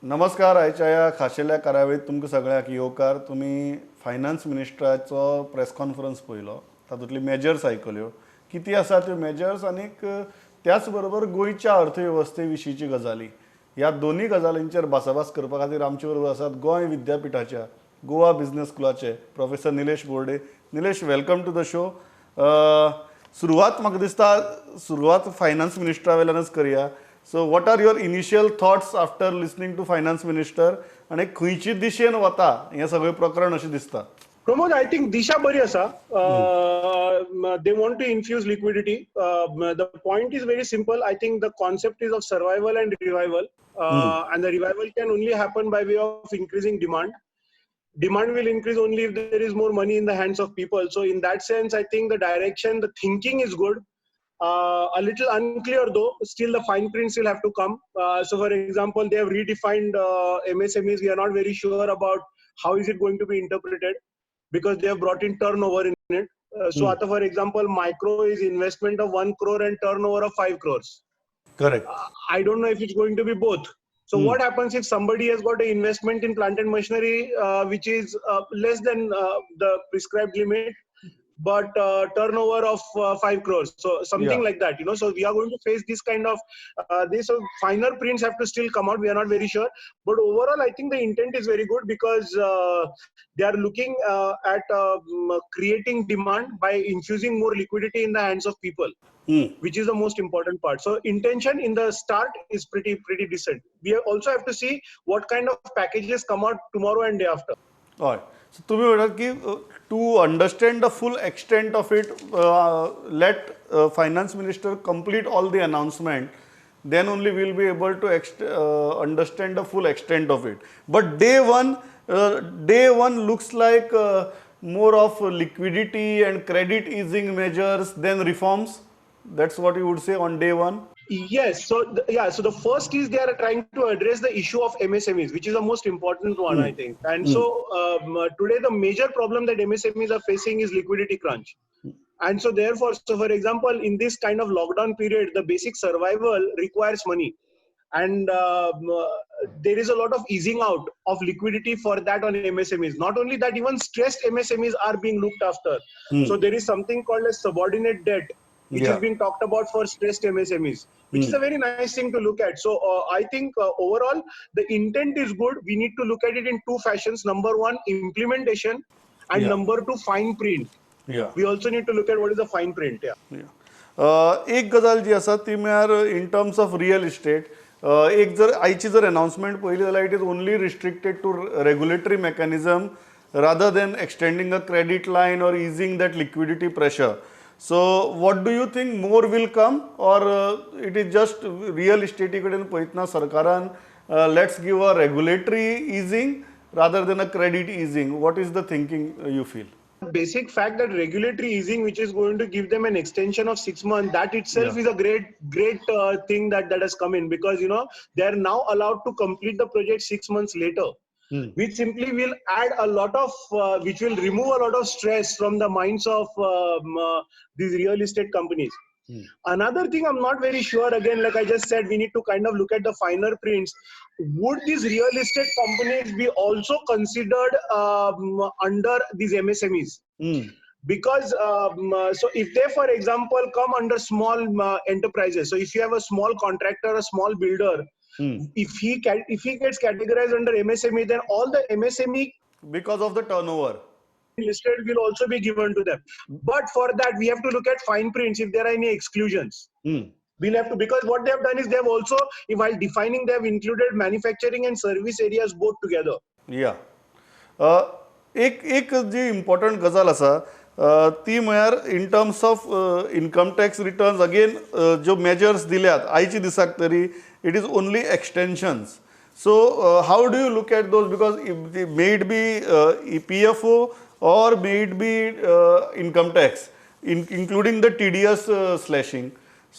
नमस्कार. आयच्या ह्या खाशेल्या कार्यावळीत तुमकां सगळ्यांक येवकार. तुम्ही फायनान्स मिनिस्टराचो प्रेस कॉन्फरन्स पळयलो, तातूंतली मेजर्स आयकल्यो. किती आसा त्यो मेजर्स आनीक त्याच बरोबर गोंयच्या अर्थवेवस्थे विशींची गजाली. ह्या दोन्ही गजालींचेर भासाभास करपा खातीर आमचे बरोबर आसात गोंय विद्यापीठाच्या गोवा बिझनेस स्कूलाचे professor Nilesh Borde. Nilesh, welcome to the show. सुरवात म्हाका दिसता सुरवात फायनान्स मिनिस्टरा वयल्यानच करया. So what are your initial thoughts after listening to finance minister आणि खंयची दिशेन वता हें सगळें प्रकरण अशें दिसता? Pramod, I think Disha bari asa. They want to infuse liquidity. The point is very simple. I think the concept is of survival and revival. And the revival can only happen by way of increasing demand. Demand will increase only if there is more money in the hands of people. So in that sense, I think the direction, the thinking is good. A little unclear though, still the fine prints will have to come. So for example, they have redefined MSMEs. We are not very sure about how is it going to be interpreted, because they have brought in turnover in it. So for example, micro is investment of 1 crore and turnover of 5 crores. Correct. I don't know if it's going to be both. So what happens if somebody has got an investment in plant and machinery which is less than the prescribed limit, but turnover of 5 crores, so something like that, so we are going to face this kind of this finer prints have to still come out. We are not very sure, but overall I think the intent is very good, because they are looking at creating demand by infusing more liquidity in the hands of people, which is the most important part. So intention in the start is pretty decent. We also have to see what kind of packages come out tomorrow and day after. All right. So तुम्ही म्हणतात की to understand the full extent of it, let finance minister complete all the announcement, then only we'll be able to understand the full extent of it. But day one looks like more of liquidity and credit easing measures than reforms. That's what you would say on day one? Yes. So the first is they are trying to address the issue of MSMEs, which is the most important one, I think. And so today the major problem that MSMEs are facing is liquidity crunch. And so therefore, for example, in this kind of lockdown period, the basic survival requires money. And there is a lot of easing out of liquidity for that on MSMEs. Not only that, even stressed MSMEs are being looked after. So there is something called as subordinate debt, which is being talked about for stressed MSMEs, which is a very nice thing to look at. So I think overall, the intent is good. We need to look at it in two fashions. Number one, implementation, and number two, fine print. We also need to look at what is the fine print. एक गजाल जी आसा ती म्हळ्यार in terms of real estate, एक जर आयची जर announcement पळयली जाल्यार it is only restricted to regulatory mechanism rather than extending a credit line or easing that liquidity pressure. So what do you think, more will come, or it is just real estate कडेन पळयतना सरकारान let's give a regulatory easing rather than a credit easing? What is the thinking you feel? Basic fact that regulatory easing, which is going to give them an extension of 6 months, that itself is a great thing that has come in, because they are now allowed to complete the project 6 months later. Which simply will add a lot of, which will remove a lot of stress from the minds of these real estate companies. Another thing I'm not very sure, again, like I just said, we need to kind of look at the finer prints. Would these real estate companies be also considered under these MSMEs? Because so if they, for example, come under small enterprises, so if you have a small contractor, a small builder, if he gets categorized under MSME, then all the MSME, because of the turnover listed, will also be given to them. But for that, we have to look at fine prints if there are any exclusions. We'll have to, because what they have done is they have also, while defining, they have included manufacturing and service areas both together. एक जी important गजाल आसा ती म्हळ्यार in terms of income tax returns, again ज्यो measures दिल्यात आयची दिसाक तरी, it is only extensions. So how do you look at those? Because may it be PFO or may it be income tax, including the TDS slashing.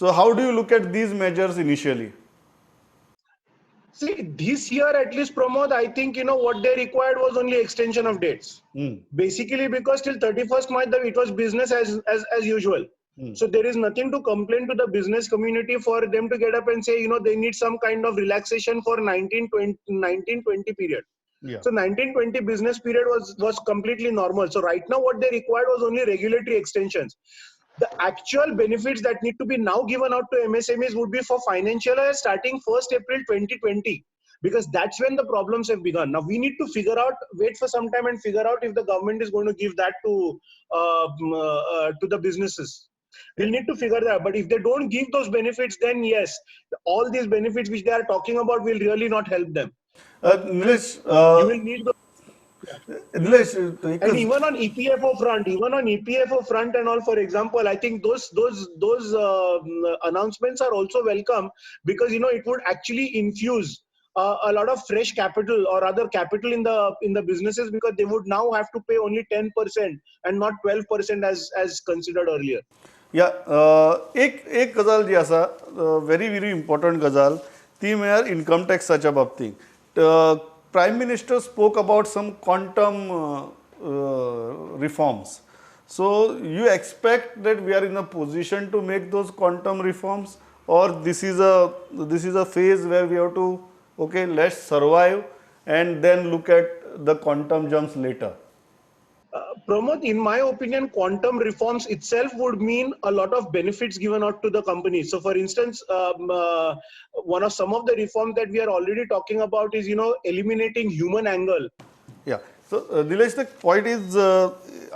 So how do you look at these measures initially? See, this year at least, Pramod, I think what they required was only extension of dates. Basically, because till 31st March it was business as usual. So there is nothing to complain to the business community for them to get up and say, they need some kind of relaxation for 1920 period. Yeah. So 1920 business period was completely normal. So right now what they required was only regulatory extensions. The actual benefits that need to be now given out to MSMEs would be for financial year starting 1st April 2020. Because that's when the problems have begun. Now we need to wait for some time and figure out if the government is going to give that to the businesses. We'll need to figure that out. But if they don't give those benefits, then yes, all these benefits which they are talking about will really not help them. Nilesh, You will need the Nilesh, and even on EPFO front and all, for example, I think those announcements are also welcome, because it would actually infuse a lot of fresh capital or other capital in the businesses, because they would now have to pay only 10% and not 12% as considered earlier. एक गजाल जी आसा very important गजाल ती म्हळ्यार income टॅक्साच्या बाबतींत prime minister spoke about some quantum reforms so you expect that we are in a position to make those quantum reforms or this is a phase where we have to let's survive and then look at the quantum jumps later? Pramod, in my opinion, quantum reforms itself would mean a lot of benefits given out to the companies. So, for instance, some of the reforms that we are already talking about is, eliminating human angle. Yeah. So, Nilesh, the point is,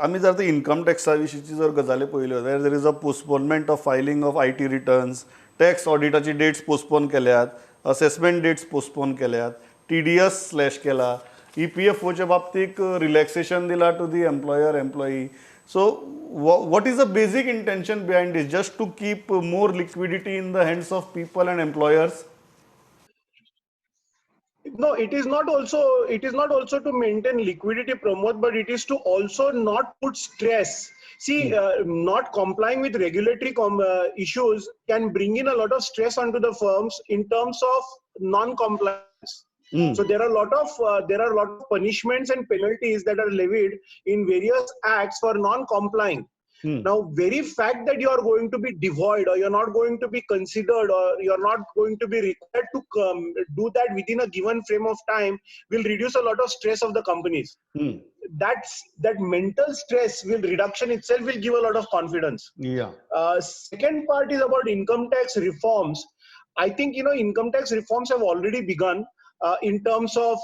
आम्ही जर ते income टॅक्सा विशींची जर गजाली पळयल्यो there is a postponement of filing of IT returns, tax ऑडिटाची dates postpone केल्यात, assessment dates postpone केल्यात, TDS स्लॅश केला, EPFOच्या बाबतीत रिलॅक्सेशन दिला to the employee. So what is the basic intention behind this? Just to keep more liquidity in the hands of people and employers? No, it is not also to maintain liquidity, Pramod, but it is to also not put stress. See, not complying with regulatory issues can bring in a lot of stress onto the firms in terms of non-compliance. So there are a lot of punishments and penalties that are levied in various acts for non-complying. Now, very fact that you are going to be devoid, or you're not going to be considered, or you're not going to be required to do that within a given frame of time will reduce a lot of stress of the companies. That mental stress reduction itself will give a lot of confidence. Yeah. Second part is about income tax reforms. I think, income tax reforms have already begun. In terms of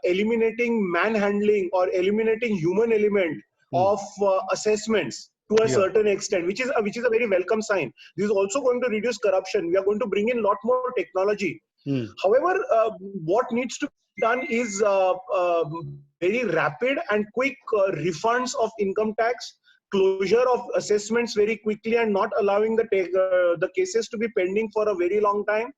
eliminating manhandling or eliminating human element of assessments to a certain extent, which is a very welcome sign. This is also going to reduce corruption. We are going to bring in a lot more technology. However, what needs to be done is very rapid and quick refunds of income tax, closure of assessments very quickly, and not allowing the cases to be pending for a very long time.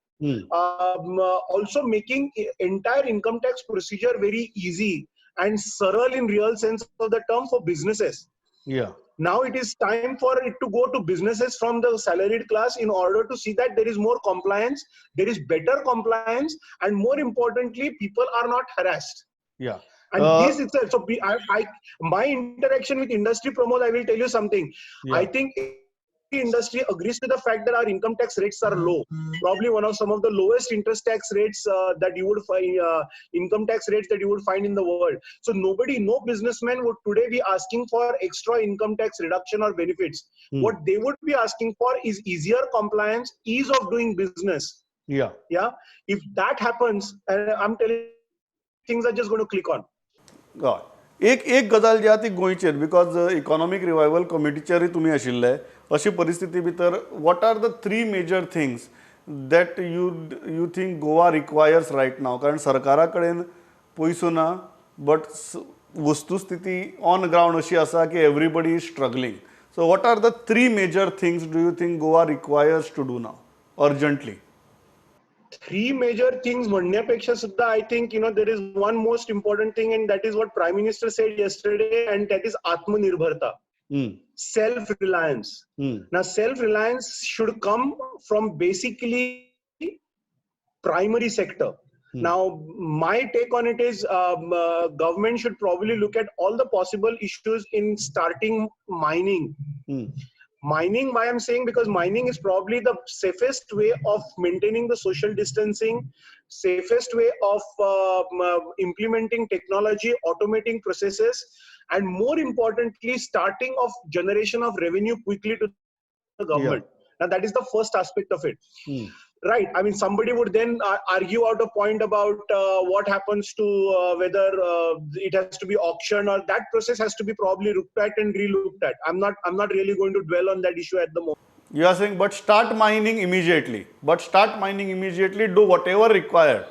Also making entire income tax procedure very easy and surreal in real sense of the term for businesses. Yeah. Now it is time for it to go to businesses from the salaried class in order to see that there is more compliance, there is better compliance, and more importantly, people are not harassed. Yeah. And this itself, so my interaction with industry, Pramod, I will tell you something. Yeah. I think industry agrees to the fact that our income tax rates are low, probably some of the lowest interest tax rates that you would find, income tax rates that you would find in the world. So no businessman would today be asking for extra income tax reduction or benefits. What they would be asking for is easier compliance, ease of doing business. Yeah. If that happens, and I'm telling you, things are just going to click on. God. एक गजाल जी आहा ती गोंयचेर, because economic revival कमिटीचेरय तुमी आशिल्ले, अशी परिस्थिती भितर what are the 3 major things that you think Goa requires right now? कारण सरकारा कडेन पयसो ना, बट वस्तुस्थिती ऑन ग्रावंड अशी आसा की everybody is struggling. So what are the 3 major things do you think Goa requires to do now urgently? 3 major things म्हणण्यापेक्षा सुद्धा I think there is one most important thing, and that is what Prime Minister said yesterday, and that is Atmanirbharta. Self-reliance. Now, self-reliance should come from basically primary sector. Now, my take on it is government should probably look at all the possible issues in starting mining. Mining, why I'm saying, because mining is probably the safest way of maintaining the social distancing, safest way of implementing technology, automating processes, and more importantly, starting of generation of revenue quickly to the government. Now, that is the first aspect of it. Right. I mean, somebody would then argue out a point about what happens to whether it has to be auctioned, or that process has to be probably looked at and re-looked at. I'm not really going to dwell on that issue at the moment. You are saying, but start mining immediately. Do whatever required.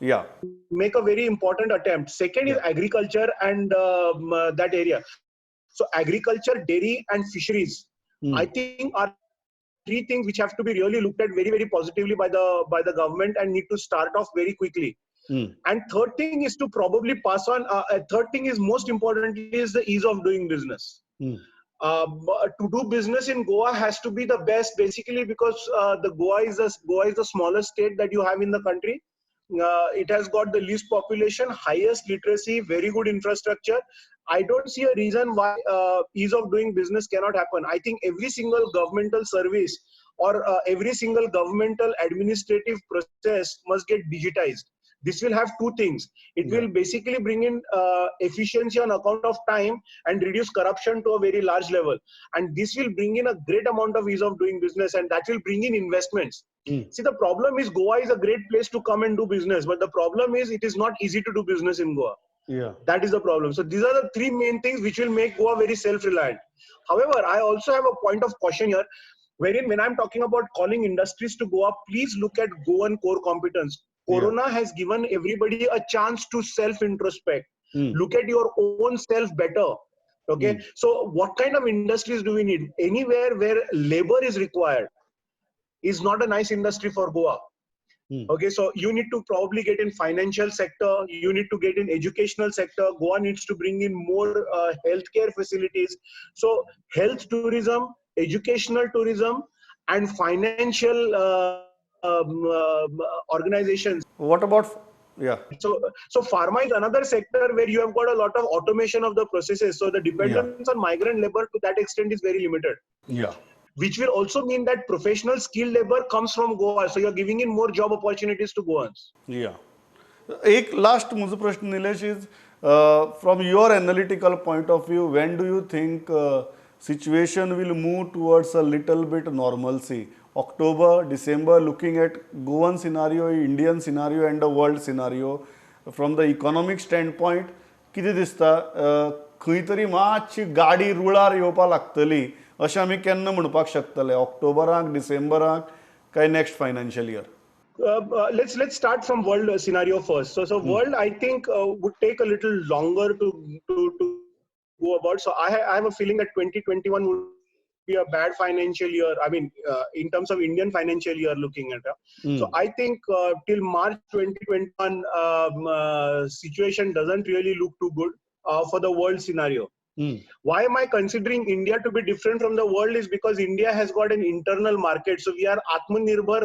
Yeah. Make a very important attempt. Second is agriculture and that area. So agriculture, dairy, and fisheries, I think are three things which have to be really looked at very, very positively by the government and need to start off very quickly. And third thing is to probably pass on. Third thing is most importantly is the ease of doing business. To do business in Goa has to be the best, basically because the Goa is the smallest state that you have in the country. It has got the least population, highest literacy, very good infrastructure. I don't see a reason why ease of doing business cannot happen. I think every single governmental service or every single governmental administrative process must get digitized. This will have two things. It will basically bring in efficiency on account of time and reduce corruption to a very large level. And this will bring in a great amount of ease of doing business, and that will bring in investments. See, the problem is Goa is a great place to come and do business, but the problem is it is not easy to do business in Goa. That is the problem. So these are the three main things which will make Goa very self-reliant. However, I also have a point of caution here, wherein when I'm talking about calling industries to Goa, please look at Goan core competence. Corona has given everybody a chance to self-introspect. Look at your own self better. Okay. So what kind of industries do we need? Anywhere where labor is required is not a nice industry for Goa. Okay, so you need to probably get in financial sector, you need to get in educational sector. Goa needs to bring in more healthcare facilities. So health tourism, educational tourism, and financial organizations. What about, So pharma is another sector where you have got a lot of automation of the processes. So the dependence on migrant labor to that extent is very limited. Which will also mean that professional skilled labor comes from Goa. So you're giving in more job opportunities to Goans. एक last मुझे प्रश्न Nilesh is from your analytical point of view, when do you think situation will move towards a little bit normalcy? October, December, looking at Goan scenario, Indian scenario and the world scenario, from the economic standpoint, किती दिसता खंय तरी मातशी गाडी रुळार येवपा लागतली अशें आमी केन्ना म्हणपाक शकतले? ऑक्टोबराक, डिसेंबराक, काय next financial year? Let's start from world scenario first. So world, I think would take a little longer to go about. So I have a feeling that 2021 would be a bad financial year. I mean, in terms of Indian financial year, looking at it. So I think till March 2021, situation doesn't really look too good for the world scenario. Why am I considering India to be different from the world is because India has got an internal market. So we are Atmanirbhar,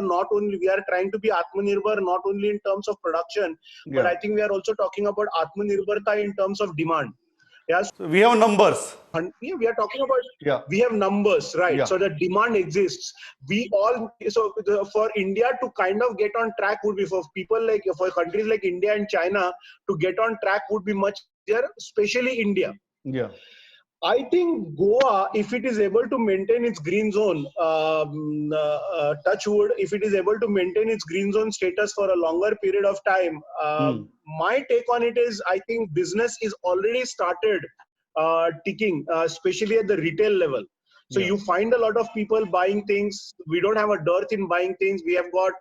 we are trying to be Atmanirbhar not only in terms of production, but I think we are also talking about Atmanirbharta in terms of demand. So we have numbers. We are talking about, we have numbers, right? So the demand exists. For India to kind of get on track would be for countries like India and China to get on track would be much easier, especially India. I think Goa, if it is able to maintain its green zone, touch wood, if it is able to maintain its green zone status for a longer period of time, my take on it is I think business is already started ticking, especially at the retail level. So you find a lot of people buying things. We don't have a dearth in buying things. We have got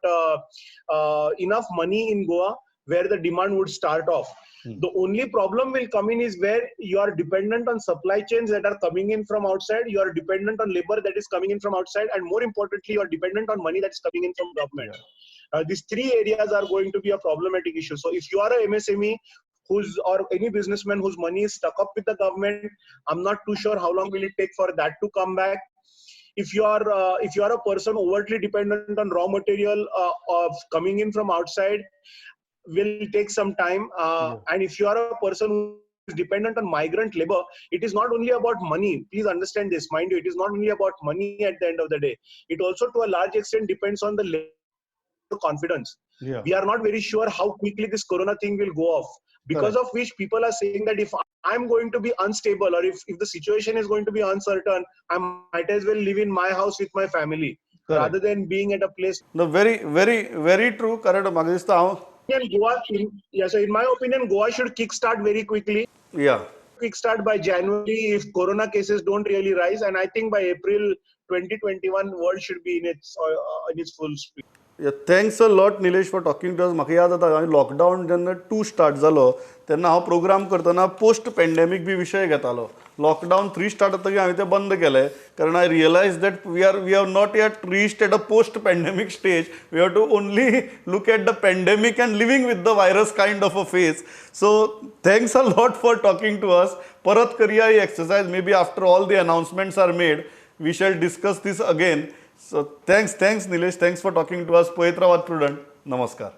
enough money in Goa where the demand would start off. The only problem will come in is where you are dependent on supply chains that are coming in from outside, you are dependent on labor that is coming in from outside, and more importantly, you are dependent on money that is coming in from government. These three areas are going to be a problematic issue. So if you are a MSME or any businessman whose money is stuck up with the government, I'm not too sure how long will it take for that to come back. If you are a person overtly dependent on raw material of coming in from outside, will take some time. And if you are a person who is dependent on migrant labor, it is not only about money. Please understand this. Mind you, it is not only about money at the end of the day. It also to a large extent depends on the confidence. Yeah. We are not very sure how quickly this corona thing will go off. Because of which people are saying that if I'm going to be unstable or if the situation is going to be uncertain, I might as well live in my house with my family rather than being at a place. No, very true. Correct. म्हाका दिसता हांव So in my opinion, Goa should kickstart very quickly. Yeah. Kickstart by January if corona cases don't really rise, and I think by April 2021, world should be in its full speed. Yeah, thanks a lot Nilesh for talking to us. म्हाका याद जाता हांवें lockdown जेन्ना 2 start जालो तेन्ना हांव programme करतना post pandemic B विशय घेतालो. लॉकडावन 3 स्टार्ट जातकीर हांवें तें बंद केलें कारण I realise that we have not yet reached at a post pandemic stage. We have to only look at the pandemic and living with the virus kind of a phase. So thanks a lot for talking to us. परत करुया ही exercise. May be after all the announcements are made we shall discuss this again. So thanks Nilesh, thanks for talking to us. पळयत रावात Prudent. नमस्कार.